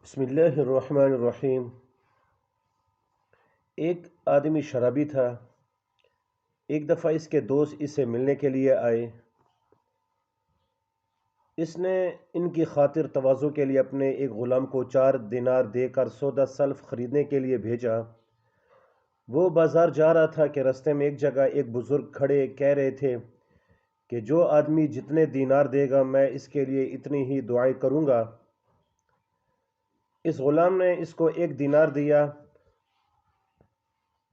بسم اللہ الرحمن الرحیم۔ ایک آدمی شرابی تھا۔ ایک دفعہ اس کے دوست اس سے ملنے کے لیے آئے۔ اس نے ان کی خاطر تواضع کے لیے اپنے ایک غلام کو 4 دینار دے کر سودا سلف خریدنے کے لیے بھیجا۔ وہ بازار جا رہا تھا کہ رستے میں ایک جگہ ایک بزرگ کھڑے کہہ رہے تھے کہ جو آدمی جتنے دینار دے گا میں اس کے لیے اتنی ہی دعائیں کروں گا۔ اس غلام نے اس کو 1 دینار دیا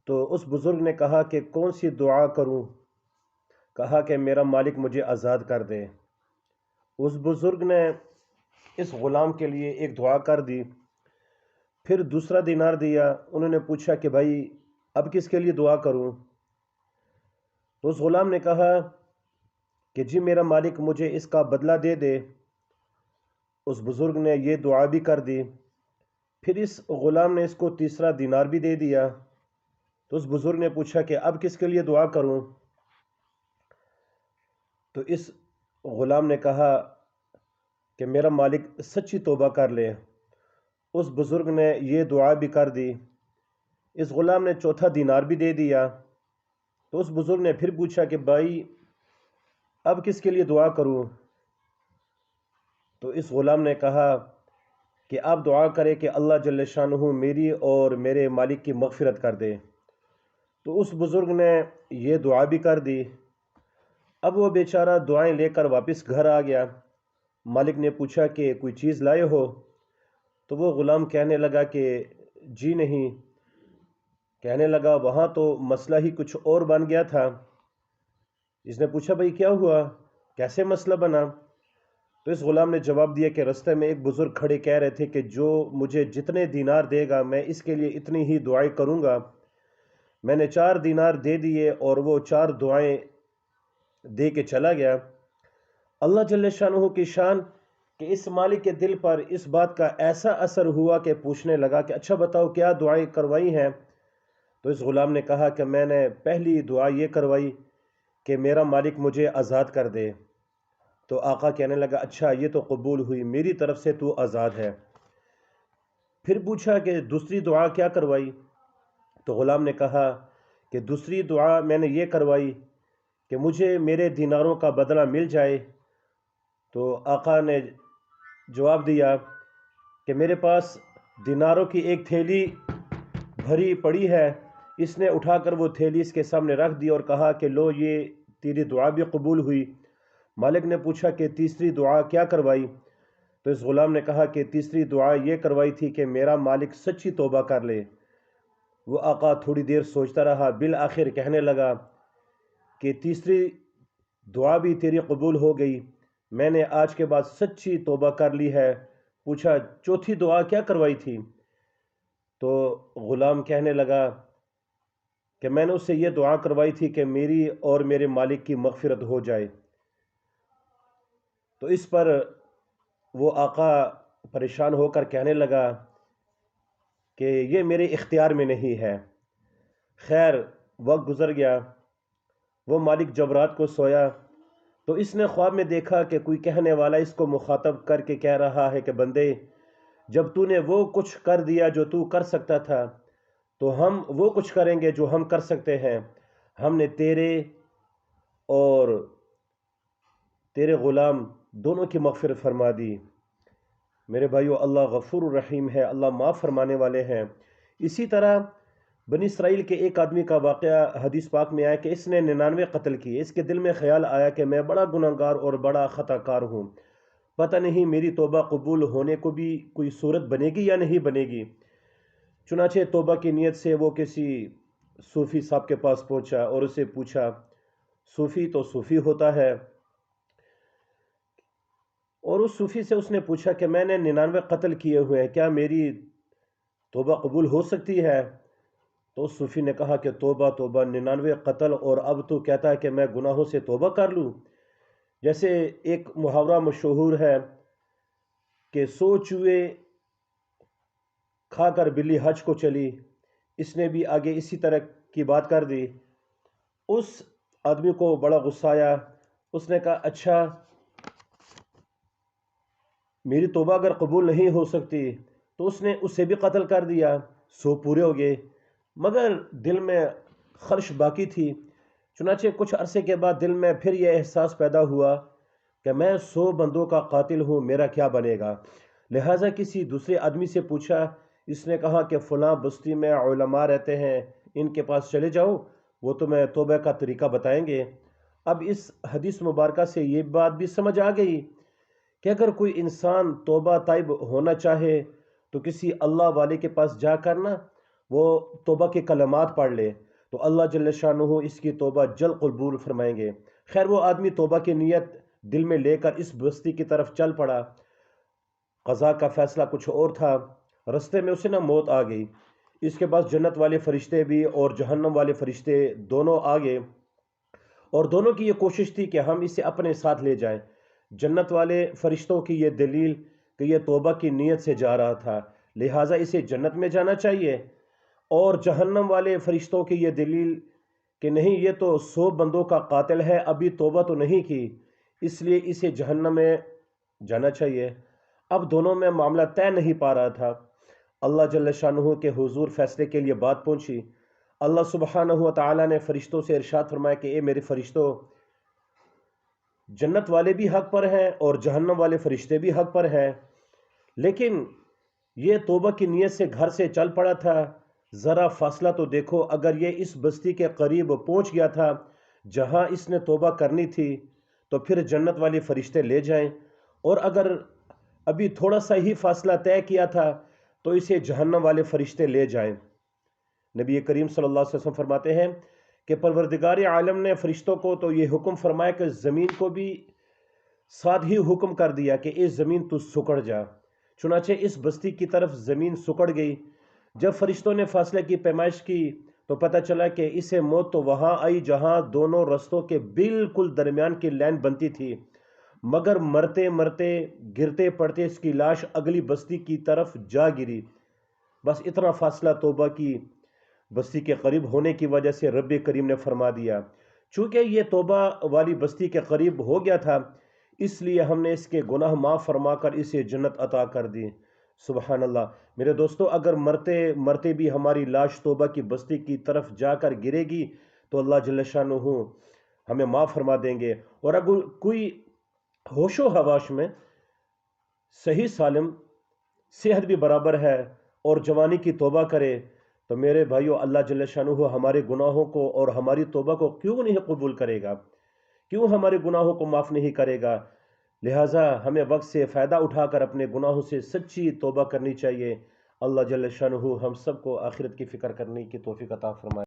تو اس بزرگ نے کہا کہ کون سی دعا کروں؟ کہا کہ میرا مالک مجھے آزاد کر دے۔ اس بزرگ نے اس غلام کے لیے ایک دعا کر دی، پھر دوسرا دینار دیا۔ انہوں نے پوچھا کہ بھائی اب کس کے لیے دعا کروں؟ تو اس غلام نے کہا کہ جی میرا مالک مجھے اس کا بدلہ دے دے۔ اس بزرگ نے یہ دعا بھی کر دی، پھر اس غلام نے اس کو تیسرا دینار بھی دے دیا۔ تو اس بزرگ نے پوچھا کہ اب کس کے لیے دعا کروں؟ تو اس غلام نے کہا کہ میرا مالک سچی توبہ کر لے۔ اس بزرگ نے یہ دعا بھی کر دی۔ اس غلام نے چوتھا دینار بھی دے دیا۔ تو اس بزرگ نے پھر پوچھا کہ بھائی اب کس کے لیے دعا کروں؟ تو اس غلام نے کہا کہ آپ دعا کرے کہ اللہ جل شانہ میری اور میرے مالک کی مغفرت کر دے۔ تو اس بزرگ نے یہ دعا بھی کر دی۔ اب وہ بیچارہ دعائیں لے کر واپس گھر آ گیا۔ مالک نے پوچھا کہ کوئی چیز لائے ہو؟ تو وہ غلام کہنے لگا کہ جی نہیں۔ کہنے لگا وہاں تو مسئلہ ہی کچھ اور بن گیا تھا۔ اس نے پوچھا بھائی کیا ہوا، کیسے مسئلہ بنا؟ تو اس غلام نے جواب دیا کہ رستے میں ایک بزرگ کھڑے کہہ رہے تھے کہ جو مجھے جتنے دینار دے گا میں اس کے لیے اتنی ہی دعائیں کروں گا۔ میں نے 4 دینار دے دیے اور وہ 4 دعائیں دے کے چلا گیا۔ اللہ جل شانہ کی شان کہ اس مالک کے دل پر اس بات کا ایسا اثر ہوا کہ پوچھنے لگا کہ اچھا بتاؤ کیا دعائیں کروائی ہیں؟ تو اس غلام نے کہا کہ میں نے پہلی دعا یہ کروائی کہ میرا مالک مجھے آزاد کر دے۔ تو آقا کہنے لگا اچھا یہ تو قبول ہوئی، میری طرف سے تو آزاد ہے۔ پھر پوچھا کہ دوسری دعا کیا کروائی؟ تو غلام نے کہا کہ دوسری دعا میں نے یہ کروائی کہ مجھے میرے دیناروں کا بدلہ مل جائے۔ تو آقا نے جواب دیا کہ میرے پاس دیناروں کی ایک تھیلی بھری پڑی ہے۔ اس نے اٹھا کر وہ تھیلی اس کے سامنے رکھ دی اور کہا کہ لو یہ تیری دعا بھی قبول ہوئی۔ مالک نے پوچھا کہ تیسری دعا کیا کروائی؟ تو اس غلام نے کہا کہ تیسری دعا یہ کروائی تھی کہ میرا مالک سچی توبہ کر لے۔ وہ آقا تھوڑی دیر سوچتا رہا، بالآخر کہنے لگا کہ تیسری دعا بھی تیری قبول ہو گئی، میں نے آج کے بعد سچی توبہ کر لی ہے۔ پوچھا چوتھی دعا کیا کروائی تھی؟ تو غلام کہنے لگا کہ میں نے اس سے یہ دعا کروائی تھی کہ میری اور میرے مالک کی مغفرت ہو جائے۔ تو اس پر وہ آقا پریشان ہو کر کہنے لگا کہ یہ میرے اختیار میں نہیں ہے۔ خیر وقت گزر گیا۔ وہ مالک جب رات کو سویا تو اس نے خواب میں دیکھا کہ کوئی کہنے والا اس کو مخاطب کر کے کہہ رہا ہے کہ بندے جب تو نے وہ کچھ کر دیا جو تو کر سکتا تھا تو ہم وہ کچھ کریں گے جو ہم کر سکتے ہیں۔ ہم نے تیرے اور تیرے غلام دونوں کی مغفرت فرما دی۔ میرے بھائیو اللہ غفور الرحیم ہے، اللہ معاف فرمانے والے ہیں۔ اسی طرح بنی اسرائیل کے ایک آدمی کا واقعہ حدیث پاک میں آیا کہ اس نے 99 قتل کیے۔ اس کے دل میں خیال آیا کہ میں بڑا گناہ گار اور بڑا خطا کار ہوں، پتہ نہیں میری توبہ قبول ہونے کو بھی کوئی صورت بنے گی یا نہیں بنے گی۔ چنانچہ توبہ کی نیت سے وہ کسی صوفی صاحب کے پاس پہنچا اور اسے پوچھا، صوفی تو صوفی ہوتا ہے، اور اس صوفی سے اس نے پوچھا کہ میں نے 99 قتل کیے ہوئے ہیں، کیا میری توبہ قبول ہو سکتی ہے؟ تو اس صوفی نے کہا کہ توبہ توبہ، 99 قتل اور اب تو کہتا ہے کہ میں گناہوں سے توبہ کر لوں۔ جیسے ایک محاورہ مشہور ہے کہ 100 چوہے کھا کر بلی حج کو چلی، اس نے بھی آگے اسی طرح کی بات کر دی۔ اس آدمی کو بڑا غصہ آیا، اس نے کہا اچھا میری توبہ اگر قبول نہیں ہو سکتی تو اس نے اسے بھی قتل کر دیا، 100 پورے ہو گئے، مگر دل میں خرش باقی تھی۔ چنانچہ کچھ عرصے کے بعد دل میں پھر یہ احساس پیدا ہوا کہ میں 100 بندوں کا قاتل ہوں، میرا کیا بنے گا؟ لہٰذا کسی دوسرے آدمی سے پوچھا، اس نے کہا کہ فلاں بستی میں علماء رہتے ہیں، ان کے پاس چلے جاؤ، وہ تمہیں توبہ کا طریقہ بتائیں گے۔ اب اس حدیث مبارکہ سے یہ بات بھی سمجھ آ گئی کہ اگر کوئی انسان توبہ طائب ہونا چاہے تو کسی اللہ والے کے پاس جا کر نا وہ توبہ کے کلمات پڑھ لے تو اللہ جل شانہ اس کی توبہ جلد قبول فرمائیں گے۔ خیر وہ آدمی توبہ کی نیت دل میں لے کر اس بستی کی طرف چل پڑا۔ قضا کا فیصلہ کچھ اور تھا، رستے میں اسے موت آ گئی۔ اس کے پاس جنت والے فرشتے بھی اور جہنم والے فرشتے دونوں آ گئے، اور دونوں کی یہ کوشش تھی کہ ہم اسے اپنے ساتھ لے جائیں۔ جنت والے فرشتوں کی یہ دلیل کہ یہ توبہ کی نیت سے جا رہا تھا، لہٰذا اسے جنت میں جانا چاہیے، اور جہنم والے فرشتوں کی یہ دلیل کہ نہیں، یہ تو 100 بندوں کا قاتل ہے، ابھی توبہ تو نہیں کی، اس لیے اسے جہنم میں جانا چاہیے۔ اب دونوں میں معاملہ طے نہیں پا رہا تھا۔ اللہ جل شانہ کے حضور فیصلے کے لیے بات پہنچی۔ اللہ سبحانہ و تعالیٰ نے فرشتوں سے ارشاد فرمایا کہ اے میرے فرشتوں، جنت والے بھی حق پر ہیں اور جہنم والے فرشتے بھی حق پر ہیں، لیکن یہ توبہ کی نیت سے گھر سے چل پڑا تھا، ذرا فاصلہ تو دیکھو، اگر یہ اس بستی کے قریب پہنچ گیا تھا جہاں اس نے توبہ کرنی تھی تو پھر جنت والے فرشتے لے جائیں، اور اگر ابھی تھوڑا سا ہی فاصلہ طے کیا تھا تو اسے جہنم والے فرشتے لے جائیں۔ نبی کریم صلی اللہ علیہ وسلم فرماتے ہیں کہ پروردگار عالم نے فرشتوں کو تو یہ حکم فرمایا کہ زمین کو بھی ساتھ ہی حکم کر دیا کہ اے زمین تو سکڑ جا۔ چنانچہ اس بستی کی طرف زمین سکڑ گئی۔ جب فرشتوں نے فاصلے کی پیمائش کی تو پتہ چلا کہ اسے موت تو وہاں آئی جہاں دونوں رستوں کے بالکل درمیان کی لائن بنتی تھی، مگر مرتے مرتے گرتے پڑتے اس کی لاش اگلی بستی کی طرف جا گری۔ بس اتنا فاصلہ توبہ کی بستی کے قریب ہونے کی وجہ سے رب کریم نے فرما دیا، چونکہ یہ توبہ والی بستی کے قریب ہو گیا تھا، اس لیے ہم نے اس کے گناہ معاف فرما کر اسے جنت عطا کر دی۔ سبحان اللہ۔ میرے دوستو، اگر مرتے مرتے بھی ہماری لاش توبہ کی بستی کی طرف جا کر گرے گی تو اللہ جل شانہ ہمیں معاف فرما دیں گے، اور اگر کوئی ہوش و حواس میں صحیح سالم، صحت بھی برابر ہے اور جوانی کی توبہ کرے تو میرے بھائیو، اللہ جل شانہ ہمارے گناہوں کو اور ہماری توبہ کو کیوں نہیں قبول کرے گا؟ کیوں ہمارے گناہوں کو معاف نہیں کرے گا؟ لہٰذا ہمیں وقت سے فائدہ اٹھا کر اپنے گناہوں سے سچی توبہ کرنی چاہیے۔ اللہ جل شانہ ہم سب کو آخرت کی فکر کرنے کی توفیق عطا فرمائے۔